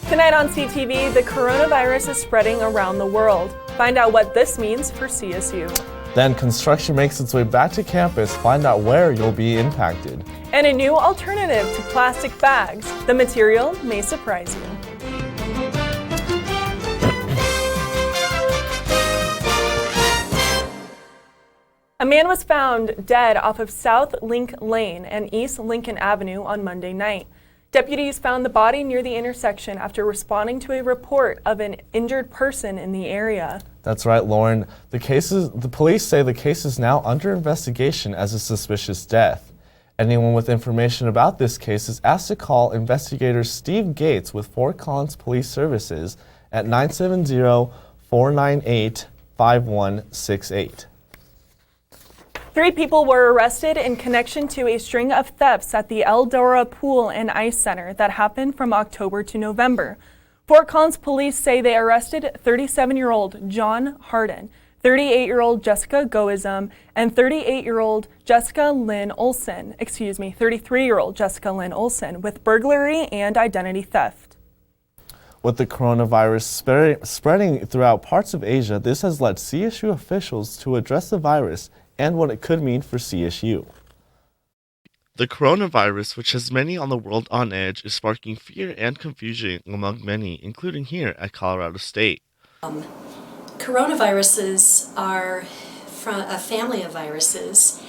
Tonight on CTV, the coronavirus is spreading around the world. Find out what this means for CSU. Then construction makes its way back to campus. Find out where you'll be impacted. And a new alternative to plastic bags. The material may surprise you. A man was found dead off of South Link Lane and East Lincoln Avenue on Monday night. Deputies found the body near the intersection after responding to a report of an injured person in the area. That's right, Lauren. The police say the case is now under investigation as a suspicious death. Anyone with information about this case is asked to call investigator Steve Gates with Fort Collins Police Services at 970-498-5168. 3 people were arrested in connection to a string of thefts at the Eldora Pool and Ice Center that happened from October to November. Fort Collins police say they arrested 37-year-old John Harden, 38-year-old Jessica Goism, and 33-year-old Jessica Lynn Olson with burglary and identity theft. With the coronavirus spreading throughout parts of Asia, this has led CSU officials to address the virus and what it could mean for CSU. The coronavirus, which has many on the world on edge, is sparking fear and confusion among many, including here at Colorado State. Coronaviruses are a family of viruses,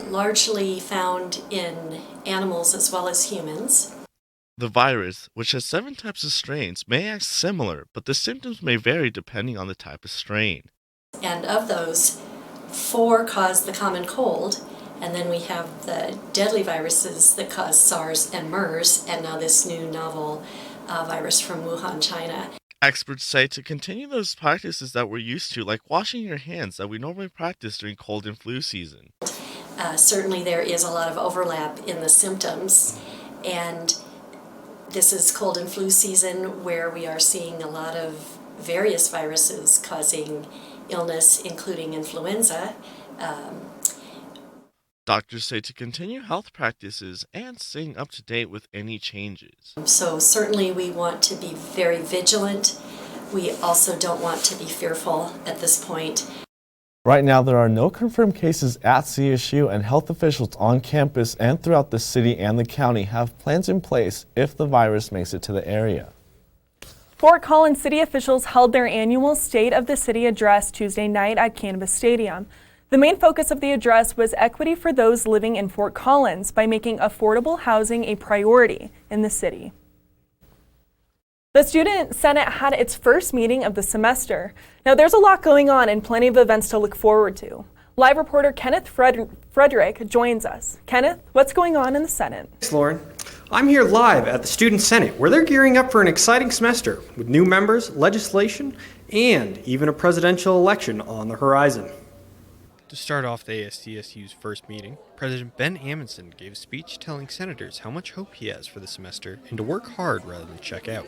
largely found in animals as well as humans. The virus, which has 7 types of strains, may act similar, but the symptoms may vary depending on the type of strain. And of those, 4 cause the common cold, and then we have the deadly viruses that cause SARS and MERS, and now this new novel virus from Wuhan, China. Experts say to continue those practices that we're used to, like washing your hands that we normally practice during cold and flu season. Certainly there is a lot of overlap in the symptoms, and this is cold and flu season where we are seeing a lot of various viruses causing illness, including influenza. Doctors say to continue health practices and staying up to date with any changes. So certainly we want to be very vigilant. We also don't want to be fearful at this point. Right now, there are no confirmed cases at CSU, and health officials on campus and throughout the city and the county have plans in place if the virus makes it to the area. Fort Collins city officials held their annual State of the City address Tuesday night at Canvas Stadium. The main focus of the address was equity for those living in Fort Collins by making affordable housing a priority in the city. The Student Senate had its first meeting of the semester. Now there's a lot going on and plenty of events to look forward to. Live reporter Kenneth Frederick joins us. Kenneth, what's going on in the Senate? Thanks, Lauren. I'm here live at the Student Senate, where they're gearing up for an exciting semester with new members, legislation, and even a presidential election on the horizon. To start off the ASCSU's first meeting, President Ben Amundsen gave a speech telling senators how much hope he has for the semester and to work hard rather than check out.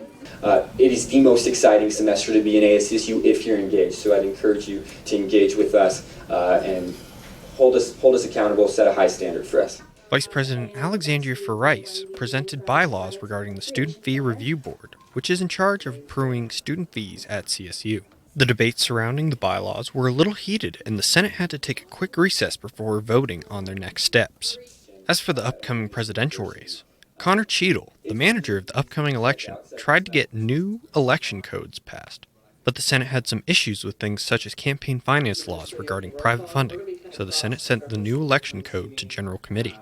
It is the most exciting semester to be in ASCSU if you're engaged, so I'd encourage you to engage with us and hold us accountable, set a high standard for us. Vice President Alexandria Ferrice presented bylaws regarding the Student Fee Review Board, which is in charge of approving student fees at CSU. The debates surrounding the bylaws were a little heated, and the Senate had to take a quick recess before voting on their next steps. As for the upcoming presidential race, Connor Cheadle, the manager of the upcoming election, tried to get new election codes passed. But the Senate had some issues with things such as campaign finance laws regarding private funding, so the Senate sent the new election code to General Committee.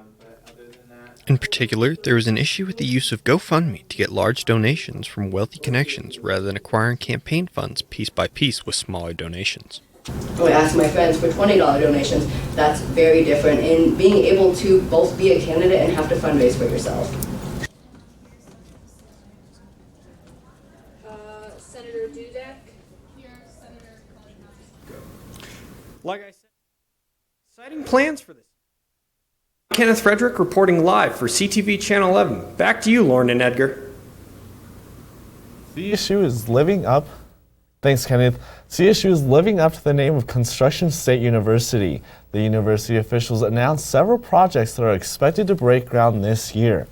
In particular, there was an issue with the use of GoFundMe to get large donations from wealthy connections rather than acquiring campaign funds piece by piece with smaller donations. I ask my friends for $20 donations. That's very different in being able to both be a candidate and have to fundraise for yourself. Senator Dudek. Here, Senator Like I said, exciting plans for this. Kenneth Frederick reporting live for CTV Channel 11. Back to you, Lauren and Edgar. CSU is living up. Thanks, Kenneth. CSU is living up to the name of Construction State University. The university officials announced several projects that are expected to break ground this year.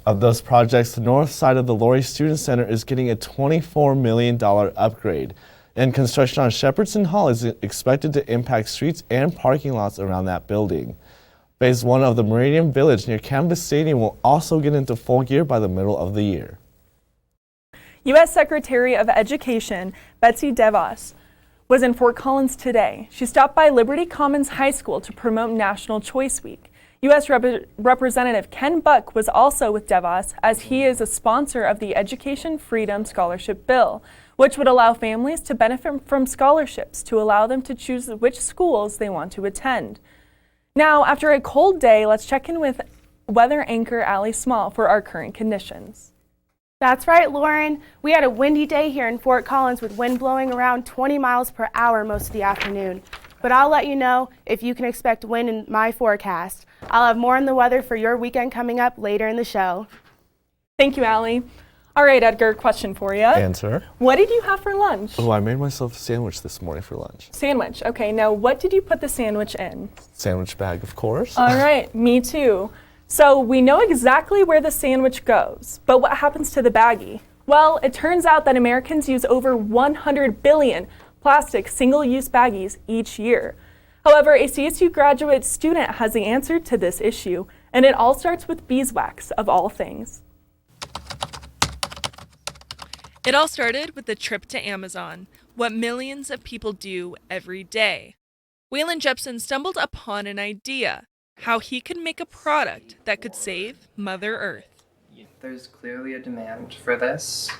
Of those projects, the north side of the Laurie Student Center is getting a $24 million upgrade, and construction on Shepherdson Hall is expected to impact streets and parking lots around that building. Phase 1 of the Meridian Village near Canvas Stadium will also get into full gear by the middle of the year. U.S. Secretary of Education Betsy DeVos was in Fort Collins today. She stopped by Liberty Commons High School to promote National Choice Week. U.S. Representative Ken Buck was also with DeVos, as he is a sponsor of the Education Freedom Scholarship Bill, which would allow families to benefit from scholarships to allow them to choose which schools they want to attend. Now, after a cold day, let's check in with weather anchor Allie Small for our current conditions. That's right, Lauren. We had a windy day here in Fort Collins with wind blowing around 20 miles per hour most of the afternoon. But I'll let you know if you can expect wind in my forecast. I'll have more on the weather for your weekend coming up later in the show. Thank you, Allie. All right, Edgar, question for you. Answer. What did you have for lunch? Oh, I made myself a sandwich this morning for lunch. Sandwich. Okay, now what did you put the sandwich in? Sandwich bag, of course. All right, me too. So we know exactly where the sandwich goes, but what happens to the baggie? Well, it turns out that Americans use over 100 billion plastic single-use baggies each year. However, a CSU graduate student has the answer to this issue, and it all starts with beeswax, of all things. It all started with the trip to Amazon, what millions of people do every day. Waylon Jepson stumbled upon an idea, how he could make a product that could save Mother Earth. There's clearly a demand for this.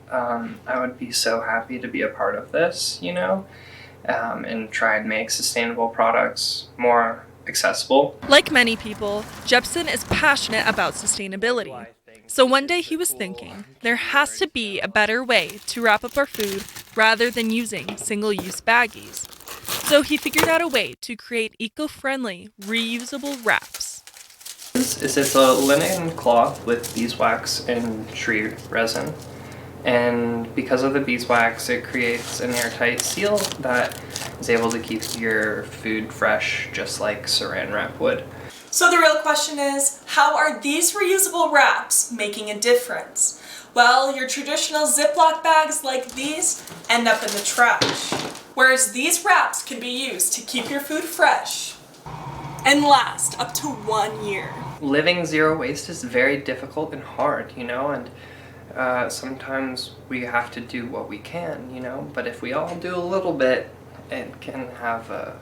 I would be so happy to be a part of this, and try and make sustainable products more accessible. Like many people, Jepson is passionate about sustainability. So one day he was thinking, there has to be a better way to wrap up our food rather than using single-use baggies. So he figured out a way to create eco-friendly, reusable wraps. It's a linen cloth with beeswax and tree resin. And because of the beeswax, it creates an airtight seal that is able to keep your food fresh, just like saran wrap would. So the real question is, how are these reusable wraps making a difference? Well, your traditional Ziploc bags like these end up in the trash, whereas these wraps can be used to keep your food fresh and last up to 1 year. Living zero waste is very difficult and hard, and sometimes we have to do what we can, but if we all do a little bit, it can have a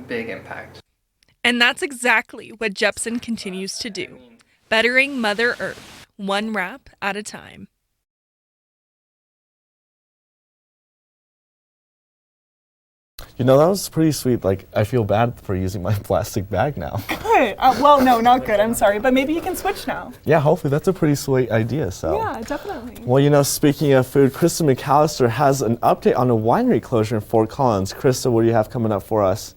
big impact. And that's exactly what Jepson continues to do, bettering Mother Earth, one wrap at a time. That was pretty sweet. I feel bad for using my plastic bag now. Good. Well, no, not good. I'm sorry. But maybe you can switch now. Yeah, hopefully. That's a pretty sweet idea. So. Yeah, definitely. Well, speaking of food, Krista McAllister has an update on a winery closure in Fort Collins. Krista, what do you have coming up for us?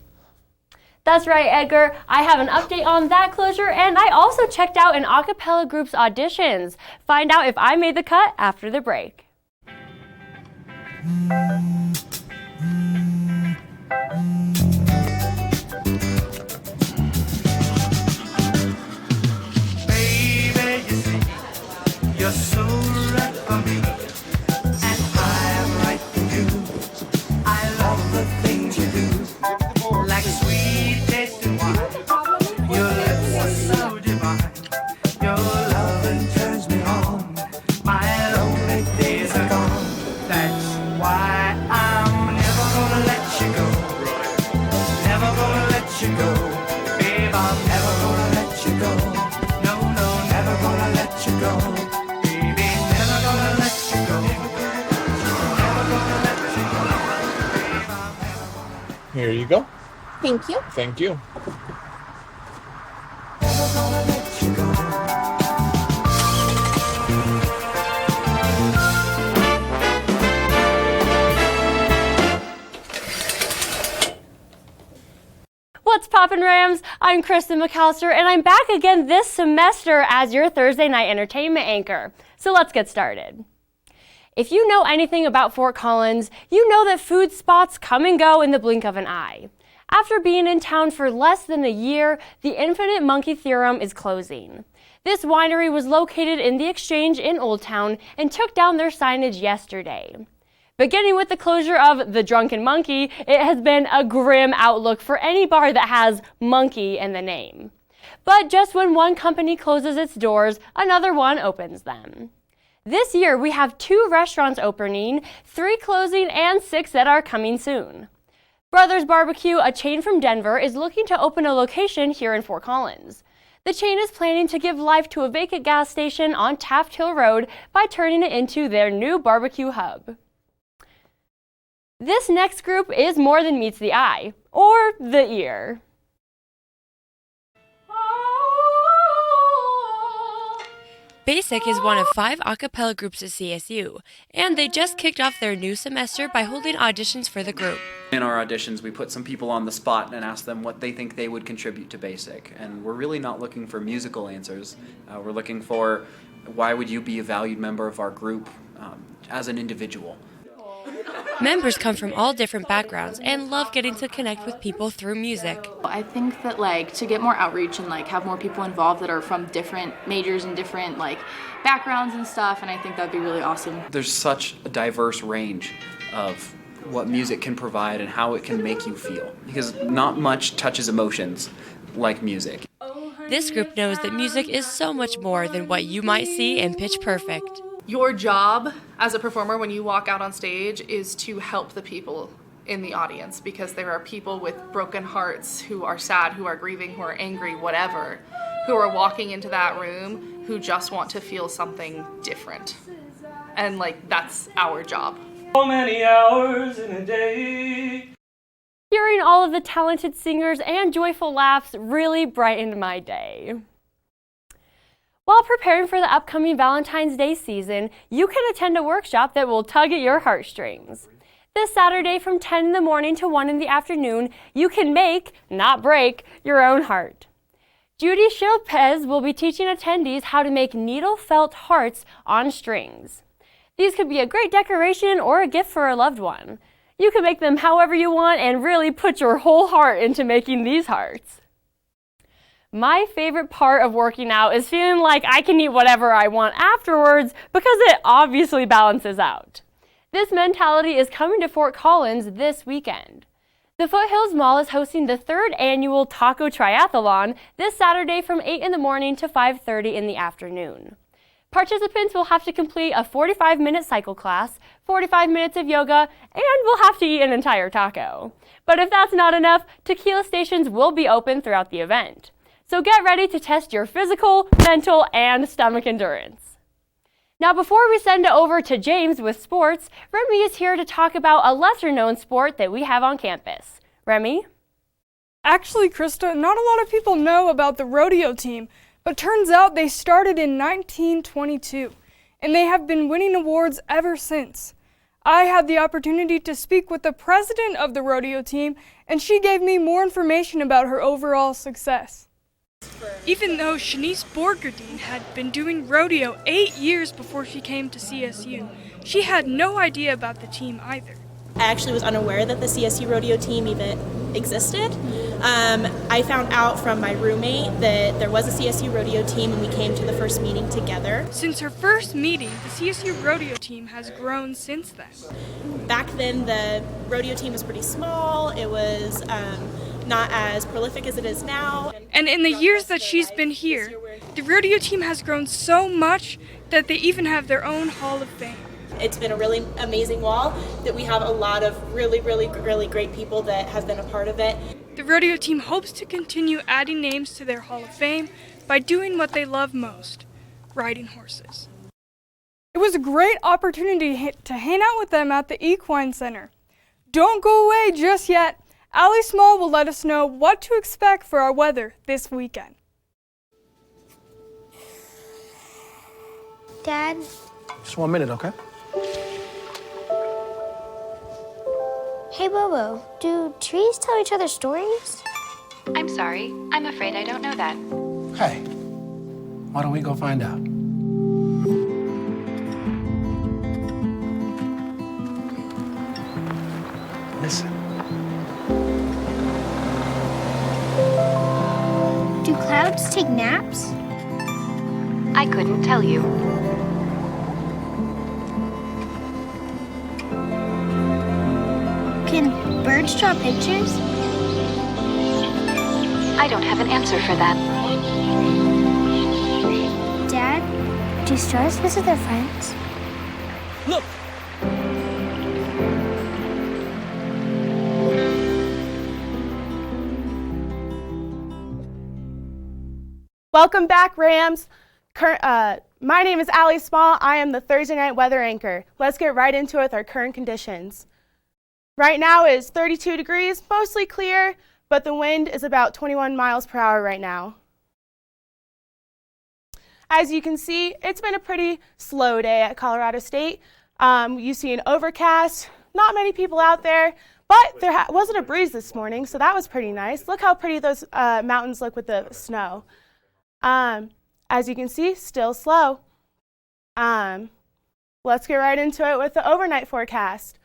That's right, Edgar. I have an update on that closure, and I also checked out an a cappella group's auditions. Find out if I made the cut after the break. Baby, you see, you're so right for me, and I am right for you. I love the things you do, like sweet tasting wine. Your lips are so divine. Your loving turns me on. My lonely days are gone. That's why I'm never gonna let you go. Never gonna let you go. Babe, I'm never gonna let you go. No, no, never gonna let you go. Baby, never gonna let you go. Never gonna let you go. Babe, I'm never gonna. Here you go. Thank you. Thank you. Never gonna let you go. What's poppin', Rams? I'm Kristen McAllister, and I'm back again this semester as your Thursday night entertainment anchor. So let's get started. If you know anything about Fort Collins, you know that food spots come and go in the blink of an eye. After being in town for less than a year, the infinite monkey theorem is closing. This winery was located in the Exchange in Old Town and took down their signage yesterday. Beginning with the closure of the Drunken Monkey, it has been a grim outlook for any bar that has monkey in the name. But just when one company closes its doors, another one opens them. This year, we have 2 restaurants opening, 3 closing, and 6 that are coming soon. Brothers Barbecue, a chain from Denver, is looking to open a location here in Fort Collins. The chain is planning to give life to a vacant gas station on Taft Hill Road by turning it into their new barbecue hub. This next group is more than meets the eye, or the ear. Basic is one of 5 a cappella groups at CSU, and they just kicked off their new semester by holding auditions for the group. In our auditions, we put some people on the spot and asked them what they think they would contribute to Basic. And we're really not looking for musical answers. We're looking for why would you be a valued member of our group as an individual. Members come from all different backgrounds and love getting to connect with people through music. I think that to get more outreach and have more people involved that are from different majors and different backgrounds and stuff, and I think that'd be really awesome. There's such a diverse range of what music can provide and how it can make you feel, because not much touches emotions like music. This group knows that music is so much more than what you might see in Pitch Perfect. Your job as a performer when you walk out on stage is to help the people in the audience, because there are people with broken hearts who are sad, who are grieving, who are angry, whatever, who are walking into that room who just want to feel something different. And that's our job. So many hours in a day. Hearing all of the talented singers and joyful laughs really brightened my day. While preparing for the upcoming Valentine's Day season, you can attend a workshop that will tug at your heartstrings. This Saturday from 10 in the morning to 1 in the afternoon, you can make, not break, your own heart. Judy Shilpez will be teaching attendees how to make needle felt hearts on strings. These could be a great decoration or a gift for a loved one. You can make them however you want and really put your whole heart into making these hearts. My favorite part of working out is feeling like I can eat whatever I want afterwards because it obviously balances out. This mentality is coming to Fort Collins this weekend. The Foothills Mall is hosting the 3rd annual Taco Triathlon this Saturday from 8 in the morning to 5:30 in the afternoon. Participants will have to complete a 45-minute cycle class, 45 minutes of yoga, and will have to eat an entire taco. But if that's not enough, tequila stations will be open throughout the event. So get ready to test your physical, mental, and stomach endurance. Now before we send it over to James with sports, Remy is here to talk about a lesser-known sport that we have on campus. Remy? Actually, Krista, not a lot of people know about the rodeo team, but turns out they started in 1922, and they have been winning awards ever since. I had the opportunity to speak with the president of the rodeo team, and she gave me more information about her overall success. Even though Shanice Borgerdine had been doing rodeo 8 years before she came to CSU, she had no idea about the team either. I actually was unaware that the CSU rodeo team even existed. I found out from my roommate that there was a CSU rodeo team and we came to the first meeting together. Since her first meeting, the CSU rodeo team has grown since then. Back then, the rodeo team was pretty small. It was not as prolific as it is now. And in the years that she's been here, the rodeo team has grown so much that they even have their own Hall of Fame. It's been a really amazing wall that we have a lot of really great people that have been a part of it. The rodeo team hopes to continue adding names to their Hall of Fame by doing what they love most, riding horses. It was a great opportunity to hang out with them at the Equine Center. Don't go away just yet. Allie Small will let us know what to expect for our weather this weekend. Dad? Just 1 minute, okay? Hey, Bobo, do trees tell each other stories? I'm sorry. I'm afraid I don't know that. Hey, why don't we go find out? Listen. Do clouds take naps? I couldn't tell you. Can birds draw pictures? I don't have an answer for that. Dad, do stars visit their friends? Look! Welcome back, Rams. My name is Allie Small. I am the Thursday night weather anchor. Let's get right into it with our current conditions. Right now it is 32 degrees, mostly clear, but the wind is about 21 miles per hour right now. As you can see, it's been a pretty slow day at Colorado State. You see an overcast, not many people out there, but there wasn't a breeze this morning, so that was pretty nice. Look how pretty those mountains look with the snow. As you can see, still slow. Let's get right into it with the overnight forecast.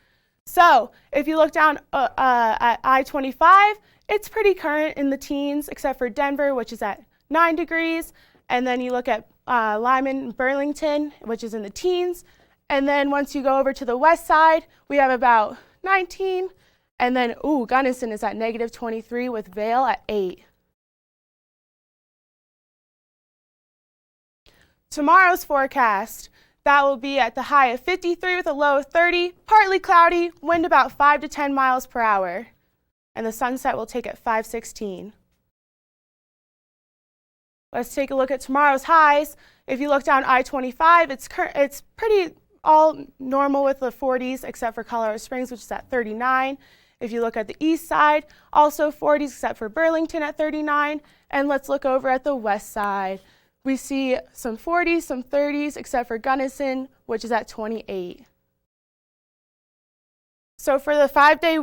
So if you look down at I-25, it's pretty current in the teens, except for Denver, which is at 9 degrees. And then you look at Lyman and Burlington, which is in the teens. And then once you go over to the west side, we have about 19. And then, Gunnison is at negative 23 with Vail at 8. Tomorrow's forecast, that will be at the high of 53 with a low of 30, partly cloudy, wind about 5 to 10 miles per hour. And the sunset will take at 5:16. Let's take a look at tomorrow's highs. If you look down I-25, it's pretty all normal with the 40s, except for Colorado Springs, which is at 39. If you look at the east side, also 40s, except for Burlington at 39. And let's look over at the west side. We see some 40s, some 30s, except for Gunnison, which is at 28. So for the 5-day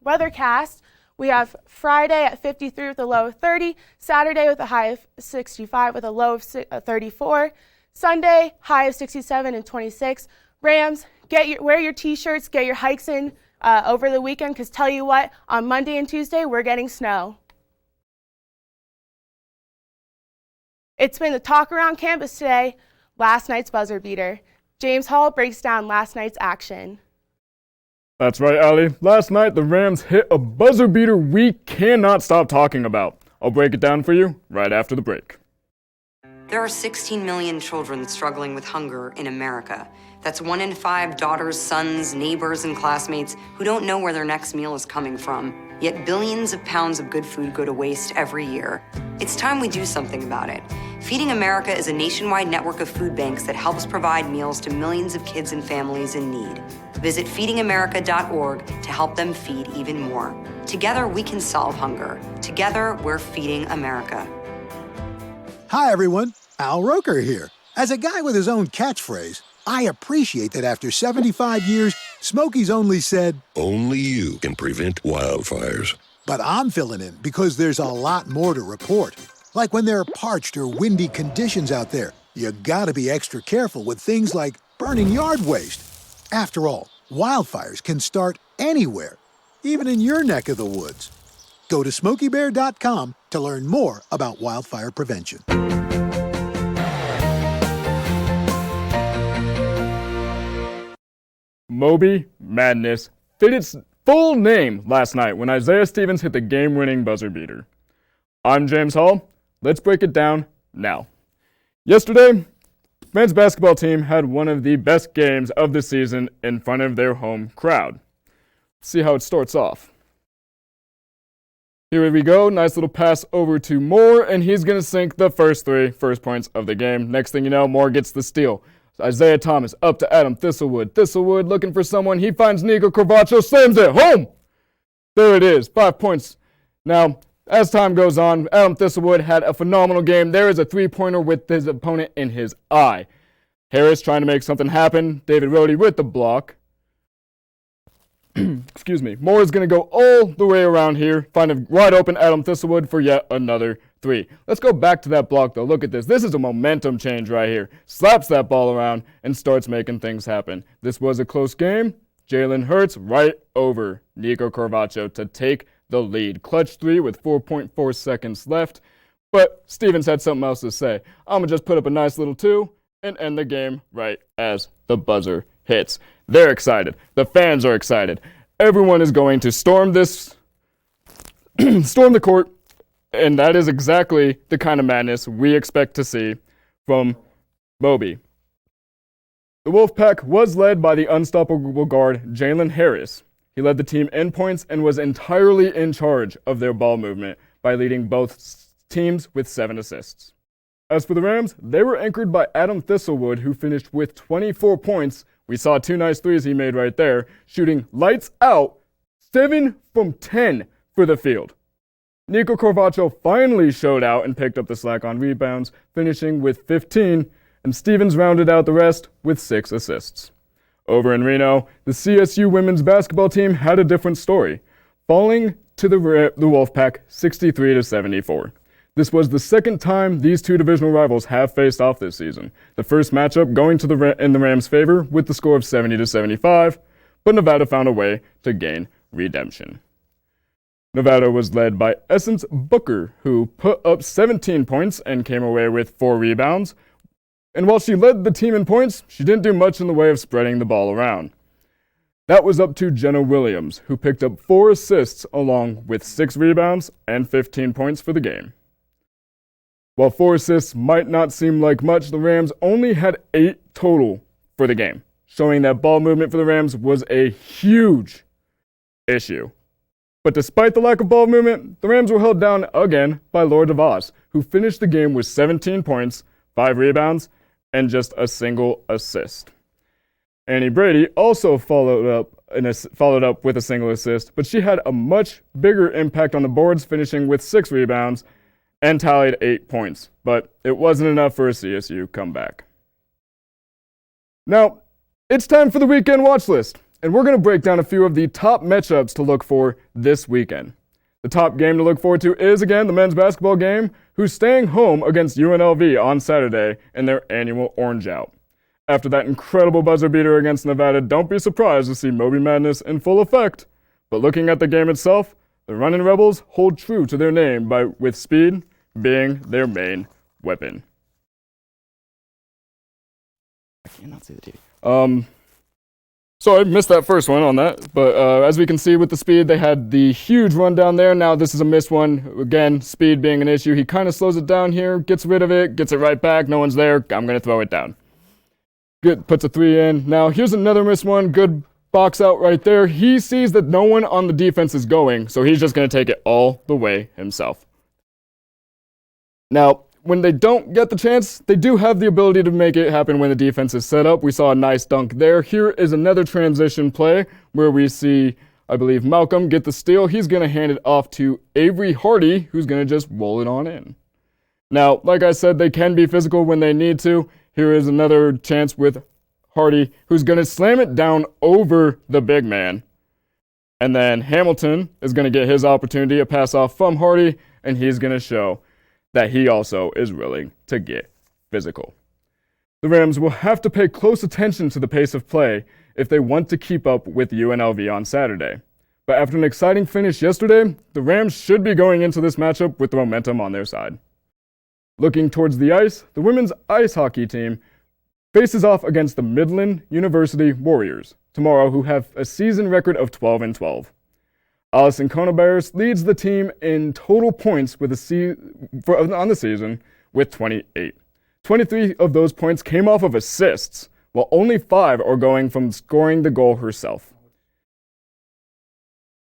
weathercast, we have Friday at 53 with a low of 30, Saturday with a high of 65 with a low of 34, Sunday high of 67 and 26. Rams, wear your t-shirts, get your hikes in over the weekend, because tell you what, on Monday and Tuesday, we're getting snow. It's been the talk around campus today, last night's buzzer beater. James Hall breaks down last night's action. That's right, Allie. Last night, the Rams hit a buzzer beater we cannot stop talking about. I'll break it down for you right after the break. There are 16 million children struggling with hunger in America. That's 1 in 5 daughters, sons, neighbors, and classmates who don't know where their next meal is coming from. Yet billions of pounds of good food go to waste every year. It's time we do something about it. Feeding America is a nationwide network of food banks that helps provide meals to millions of kids and families in need. Visit feedingamerica.org to help them feed even more. Together, we can solve hunger. Together, we're feeding America. Hi, everyone. Al Roker here. As a guy with his own catchphrase, I appreciate that after 75 years, Smokey's only said, "Only you can prevent wildfires." But I'm filling in because there's a lot more to report. Like when there are parched or windy conditions out there, you gotta be extra careful with things like burning yard waste. After all, wildfires can start anywhere, even in your neck of the woods. Go to SmokeyBear.com to learn more about wildfire prevention. Moby Madness fit its full name last night when Isaiah Stevens hit the game-winning buzzer beater. I'm James Hall. Let's break it down now. Yesterday, men's basketball team had one of the best games of the season in front of their home crowd. Let's see how it starts off. Here we go, nice little pass over to Moore, and he's going to sink the first points of the game. Next thing you know, Moore gets the steal. Isaiah Thomas up to Adam Thistlewood. Thistlewood looking for someone. He finds Nico Corvaccio, slams it home. There it is, 5 points. Now, as time goes on, Adam Thistlewood had a phenomenal game. There is a three-pointer with his opponent in his eye. Harris trying to make something happen. David Rohde with the block. Excuse me. Moore is going to go all the way around here, find a wide open Adam Thistlewood for yet another three. Let's go back to that block, though. Look at this. This is a momentum change right here. Slaps that ball around and starts making things happen. This was a close game. Jalen Hurts right over Nico Corvaccio to take the lead. Clutch three with 4.4 seconds left. But Stevens had something else to say. I'm going to just put up a nice little 2 and end the game right as the buzzer hits. They're excited. The fans are excited. Everyone is going to storm the court, and that is exactly the kind of madness we expect to see from Moby. The Wolfpack was led by the unstoppable guard Jalen Harris. He led the team in points and was entirely in charge of their ball movement by leading both teams with 7 assists. As for the Rams, they were anchored by Adam Thistlewood, who finished with 24 points. We saw 2 nice threes he made right there, shooting lights out, 7 from 10 for the field. Nico Corvaccio finally showed out and picked up the slack on rebounds, finishing with 15, and Stevens rounded out the rest with 6 assists. Over in Reno, the CSU women's basketball team had a different story, falling to the Wolfpack 63-74. This was the second time these 2 divisional rivals have faced off this season. The first matchup going to in the Rams' favor with the score of 70-75, but Nevada found a way to gain redemption. Nevada was led by Essence Booker, who put up 17 points and came away with 4 rebounds. And while she led the team in points, she didn't do much in the way of spreading the ball around. That was up to Jenna Williams, who picked up 4 assists along with 6 rebounds and 15 points for the game. While 4 assists might not seem like much, the Rams only had 8 total for the game, showing that ball movement for the Rams was a huge issue. But despite the lack of ball movement, the Rams were held down again by Laura DeVos, who finished the game with 17 points, 5 rebounds, and just a single assist. Annie Brady also followed up with a single assist, but she had a much bigger impact on the boards, finishing with 6 rebounds and tallied 8 points. But it wasn't enough for a CSU comeback. Now, it's time for the weekend watch list, and we're going to break down a few of the top matchups to look for this weekend. The top game to look forward to is, again, the men's basketball game, who's staying home against UNLV on Saturday in their annual Orange Out. After that incredible buzzer beater against Nevada, don't be surprised to see Moby Madness in full effect. But looking at the game itself, the Runnin' Rebels hold true to their name with speed being their main weapon. I cannot see the TV. So I missed that first one on that, but as we can see with the speed, they had the huge run down there. Now this is a missed one. Again, speed being an issue. He kind of slows it down here, gets rid of it, gets it right back. No one's there. I'm going to throw it down. Good, puts a 3 in. Now here's another missed one. Good box out right there. He sees that no one on the defense is going, so he's just going to take it all the way himself. Now, when they don't get the chance, they do have the ability to make it happen when the defense is set up. We saw a nice dunk there. Here is another transition play where we see, I believe, Malcolm get the steal. He's going to hand it off to Avery Hardy, who's going to just roll it on in. Now, like I said, they can be physical when they need to. Here is another chance with Hardy, who's going to slam it down over the big man. And then Hamilton is going to get his opportunity, a pass off from Hardy, and he's going to show that he also is willing to get physical. The Rams will have to pay close attention to the pace of play if they want to keep up with UNLV on Saturday. But after an exciting finish yesterday, the Rams should be going into this matchup with the momentum on their side. Looking towards the ice, the women's ice hockey team faces off against the Midland University Warriors tomorrow, who have a season record of 12-12. Allison Conabears leads the team in total points on the season with 28. 23 of those points came off of assists, while only 5 are going from scoring the goal herself.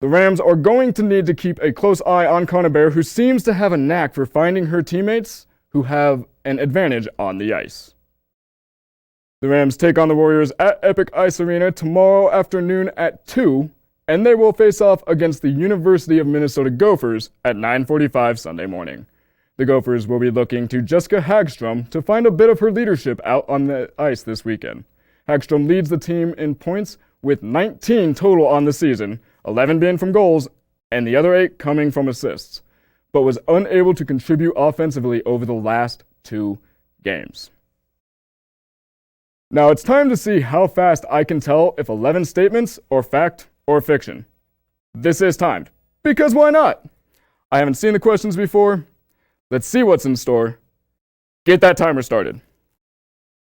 The Rams are going to need to keep a close eye on Conabear, who seems to have a knack for finding her teammates who have an advantage on the ice. The Rams take on the Warriors at Epic Ice Arena tomorrow afternoon at 2, and they will face off against the University of Minnesota Gophers at 9:45 Sunday morning. The Gophers will be looking to Jessica Hagstrom to find a bit of her leadership out on the ice this weekend. Hagstrom leads the team in points with 19 total on the season, 11 being from goals, and the other 8 coming from assists, but was unable to contribute offensively over the last 2 games. Now it's time to see how fast I can tell if 11 statements are fact or fiction. This is timed, because why not? I haven't seen the questions before. Let's see what's in store. Get that timer started.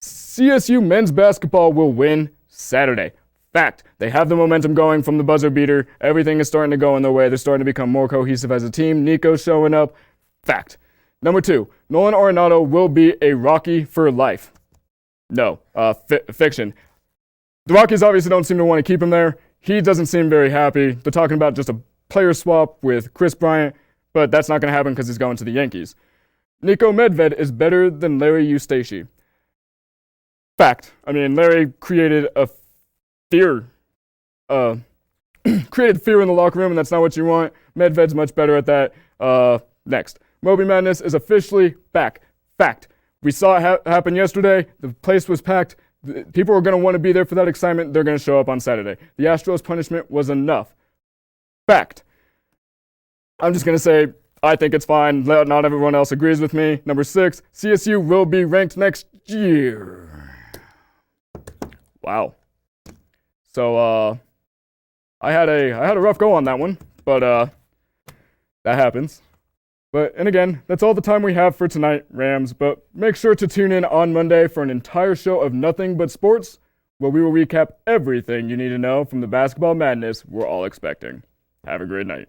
CSU men's basketball will win Saturday. Fact. They have the momentum going from the buzzer beater. Everything is starting to go in their way. They're starting to become more cohesive as a team. Nico's showing up. Fact. Number 2. Nolan Arenado will be a Rocky for life. No. Fiction. The Rockies obviously don't seem to want to keep him there. He doesn't seem very happy. They're talking about just a player swap with Chris Bryant, but that's not going to happen because he's going to the Yankees. Nico Medved is better than Larry Eustace. Fact. I mean, Larry created a fear in the locker room, and that's not what you want. Medved's much better at that. Next. Moby Madness is officially back. Fact. We saw it happen yesterday. The place was packed. People are going to want to be there for that excitement. They're going to show up on Saturday. The Astros punishment was enough. Fact. I'm just going to say, I think it's fine. Not everyone else agrees with me. Number 6, CSU will be ranked next year. Wow. So, I had a rough go on that one, but that happens. And again, that's all the time we have for tonight, Rams. But make sure to tune in on Monday for an entire show of nothing but sports, where we will recap everything you need to know from the basketball madness we're all expecting. Have a great night.